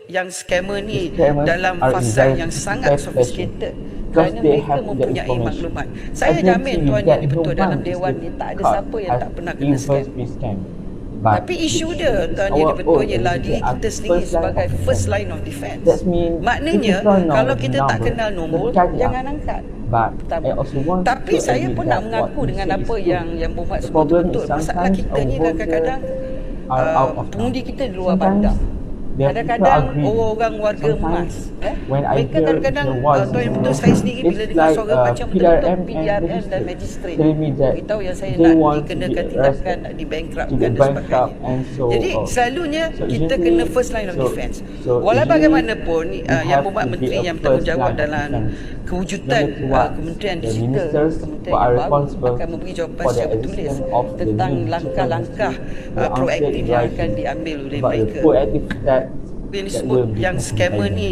yang scammer ni Scammers dalam are fasa very yang sangat special sophisticated because kerana they mereka have the mempunyai information. maklumat. Saya Ability jamin tuan that yang dibetul no dalam one dewan is ni tak ada caught siapa yang as tak pernah kena evil scam. be scam. But Tapi isu it's dia tuan yang our dibetul own, ialah and diri our kita sendiri first line sebagai of first defense. line of defense. That means Maknanya if you don't know kalau the kita tak number, kenal nombor, then check jangan lah. angkat. But Pertama. I also want Tapi to saya admit pun that nak what mengaku you dengan say apa is true. yang Muhammad The sebut problem betul. is Masalah sometimes kita our ni voter kadang-kadang are out of pengundi town. kita di luar Sometimes bandar. their Kadang-kadang people agree. orang warga Sometimes emas. when I Mereka hear kadang-kadang the voice, tuan yang betul saya sendiri bila it's dengar like suara macam betul-betul PRM and PRN dan magistrate magistrate telling me that beritahu yang saya they nak want to dikenakan be tindakan, arrested, nak to dibankruptkan get dan bankrupt, sebagainya. and so Jadi selalunya so kita usually- kena first line of so- defense. so Walau usually bagaimanapun we yang have membuat to be menteri a yang first bertanggungjawab line of dalam defense. kewujudan Number two, Kementerian the Digital, ministers Kementerian who are yang baru responsible akan memberi jawapan for the secara tertulis existence of the tentang new digital langkah-langkah industry will answer proaktif in yang writing akan diambil oleh about the mereka. proactive that Yang will disebut be yang taken scammer by them. ni